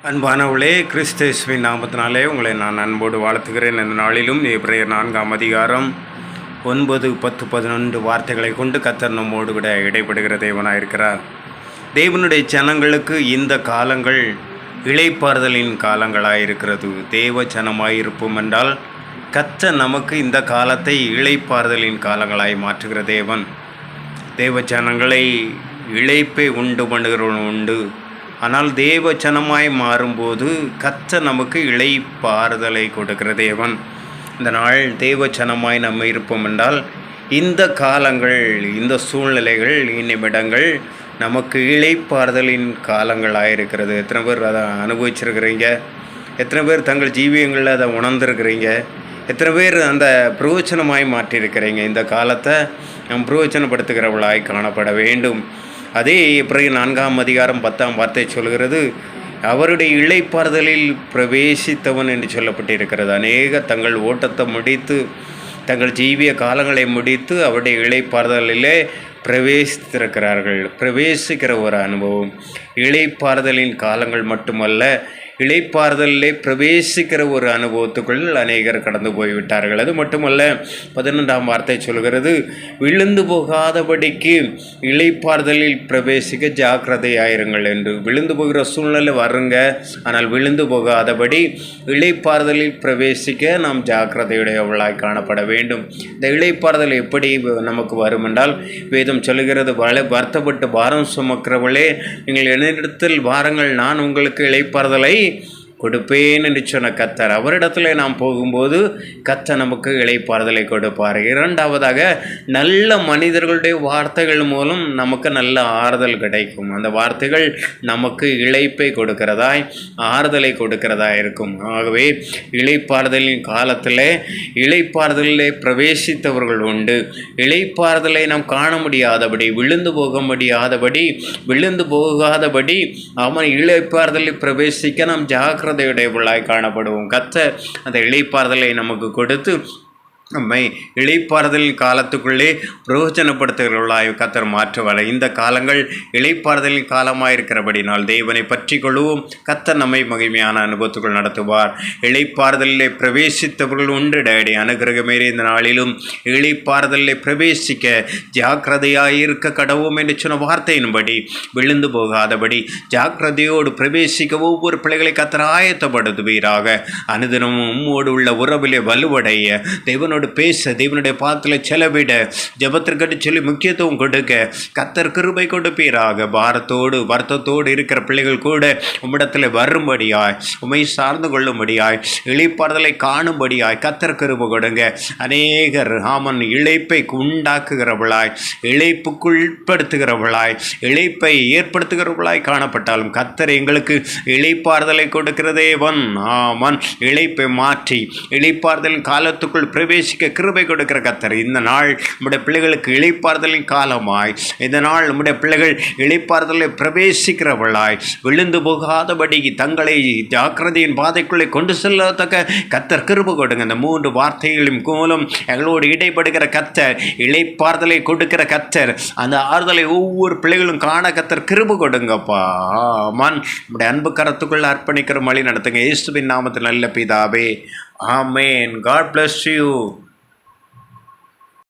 அன்பானவளே, கிறிஸ்தேசுவின் நாமத்தினாலே உங்களை நான் அன்போடு வாழ்த்துகிறேன். இந்த நாளிலும் எபிரேயர் 4ஆம் அதிகாரம் 9, 10, 11 வார்த்தைகளை கொண்டு கர்த்தர் நம்மோடு கூட இடைப்படுகிற தேவனாயிருக்கிறார். தேவனுடைய ஜனங்களுக்கு இந்த காலங்கள் இளைப்பாறுதலின் காலங்களாயிருக்கிறது. தேவ ஜனமாயிருப்போம் என்றால் கர்த்தர் நமக்கு இந்த காலத்தை இளைப்பாறுதலின் காலங்களாய் மாற்றுகிற தேவன். தேவ ஜனங்களை இளைப்பை உண்டு பண்ணுகிறவன் உண்டு. ஆனால் தேவ ஜனமாய் மாறும்போது கர்த்தர் நமக்கு இளைப்பாறுதலை கொடுக்கிற தேவன். இந்த நாள் தேவ ஜனமாய் நம்ம இருப்போம் என்றால் இந்த காலங்கள், இந்த சூழ்நிலைகள், இந்நிமிடங்கள் நமக்கு இளைப்பாறுதலின் காலங்களாயிருக்கிறது. எத்தனை பேர் அதை அனுபவிச்சிருக்கிறீங்க? எத்தனை பேர் தங்கள் ஜீவியங்களில் அதை உணர்ந்துருக்கிறீங்க? எத்தனை பேர் அந்த பிரயோஜனமாய் மாற்றியிருக்கிறீங்க? இந்த காலத்தை நம் பிரயோஜனப்படுத்துகிறவளாய் காணப்பட வேண்டும். அதே எபிரேயர் 4ஆம் அதிகாரம் 10ஆம் வார்த்தை சொல்கிறது, அவருடைய இளைப்பாறுதலில் பிரவேசித்தவன் என்று சொல்லப்பட்டிருக்கிறது. அநேக தங்கள் ஓட்டத்தை முடித்து, தங்கள் ஜீவிய காலங்களை முடித்து அவருடைய இளைப்பாறுதலிலே பிரவேசித்திருக்கிறார்கள். பிரவேசிக்கிற ஒரு அனுபவம். இளைப்பாறுதலின் காலங்கள் மட்டுமல்ல, இளைப்பாறுதலிலே பிரவேசிக்கிற ஒரு அனுபவத்துக்குள் அநேகர் கடந்து போய்விட்டார்கள். அது மட்டுமல்ல, 11ஆம் வார்த்தை சொல்கிறது, விழுந்து போகாதபடிக்கு இளைப்பாறுதலில் பிரவேசிக்க ஜாக்கிரதையாயிருங்கள் என்று. விழுந்து போகிற சூழ்நிலை வருங்க, ஆனால் விழுந்து போகாதபடி இளைப்பாறுதலில் பிரவேசிக்க நாம் ஜாக்கிரதையுடையவளாய் காணப்பட வேண்டும். இந்த இளைப்பாறுதல் எப்படி நமக்கு வரும் என்றால், வேதம் சொல்லுகிறது, வருத்தப்பட்டு பாரம் சுமக்கிறவளே நீங்கள் என்னிடத்தில் வாருங்கள், நான் உங்களுக்கு இளைப்பாறுதலை கொடுப்பேன் என்று சொன்ன கர்த்தர். அவரிடத்துல நாம் போகும்போது கர்த்தர் நமக்கு இளைப்பாறுதலை கொடுப்பார். இரண்டாவதாக, நல்ல மனிதர்களுடைய வார்த்தைகள் மூலம் நமக்கு நல்ல ஆறுதல் கிடைக்கும். அந்த வார்த்தைகள் நமக்கு இளைப்பை கொடுக்கிறதாய், ஆறுதலை கொடுக்கிறதாய் இருக்கும். ஆகவே இளைப்பாறுதலின் காலத்தில் இளைப்பாறுதலிலே பிரவேசித்தவர்கள் உண்டு. இளைப்பாறுதலை நாம் காண முடியாதபடி, விழுந்து போகாதபடி அவன் இளைப்பாறுதலில் பிரவேசிக்க நாம் ஜாக்கிரதையுடையவர்களாய் காணப்படுவோம். கர்த்தர் அந்த இளைப்பாறுதலை நமக்கு கொடுத்து நம்மை இளைப்பாறுதலின் காலத்துக்குள்ளே பிரயோஜனப்படுத்துகிறவர்களாய் கர்த்தர் மாற்றுவார். இந்த காலங்கள் இளைப்பாறுதலின் காலமாயிருக்கிறபடினால் தேவனை பற்றி கொள்வோம். கர்த்தர் நம்மை மகிமையான அனுபவத்துக்குள் நடத்துவார். இளைப்பாறுதலிலே பிரவேசித்தவர்கள் உண்டு. டேடி அனுகிரகமேறி இந்த நாளிலும் இளைப்பாறுதலிலே பிரவேசிக்க ஜாக்கிரதையாயிருக்க கடவோம் என்று சொன்ன வார்த்தையின்படி விழுந்து போகாதபடி ஜாக்கிரதையோடு பிரவேசிக்க ஒவ்வொரு பிள்ளைகளை கர்த்தர் ஆயத்தப்படுத்துவீராக. அனுதினமும் உம்மோடு உள்ள உறவிலே வலுவடைய, தேவனோடு பேச, தேவனுடைய பாதத்தில் செலவிட, ஜெபத்திற்கட்டு சொல்லி முக்கியத்துவம் கொடுக்க கர்த்தர் கிருபை கொடுப்பீராக. பாரத்தோடு வருத்தத்தோடு இருக்கிற பிள்ளைகள் கூட உம்மிடத்தில் வரும்படியாய், உம்மை சார்ந்து கொள்ளும்படியாய், இளைப்பாறுதலை காணும்படியாய் கர்த்தர் கிருபை கொடுங்க. அநேகர் இளைப்பை உண்டாக்குகிறவளாய், இளைப்புக்குட்படுத்துகிறவளாய், இளைப்பை ஏற்படுத்துகிறவளாய் காணப்பட்டாலும் கர்த்தர் எங்களுக்கு இளைப்பாறுதலை கொடுக்கிற தேவன். இளைப்பை மாற்றி இளைப்பாறுதலின் காலத்துக்குள் பிரவேசிக்க கிருபை கொடுக்கிற கர்த்தர். இந்த நாள் நம்முடைய பிள்ளைகளுக்கு இளைப்பாறுதலின் காலமாய், இந்த நாள் நம்முடைய பிள்ளைகள் இளைப்பாறுதலை பிரவேசிக்கிறவளாய், விழுந்து போகாதபடி தங்களை ஜாக்கிரதையின் பாதைக்குள்ளே கொண்டு செல்லத்தக்க கர்த்தர் கிருபை கொடுங்க. இந்த 3 வார்த்தைகளின் மூலம் எங்களோடு இடைப்படுகிற கர்த்தர், இளைப்பாறுதலை கொடுக்கிற கர்த்தர், அந்த ஆறுதலை ஒவ்வொரு பிள்ளைகளும் காண கர்த்தர் கிருபை கொடுங்கப்பா. நம்முடைய அன்பு கரத்துக்குள்ள அர்ப்பணிக்கிற வழி நடத்துங்க. இயேசுவின் நாமத்தில் நல்ல பிதாவே, ஆமென். God bless you.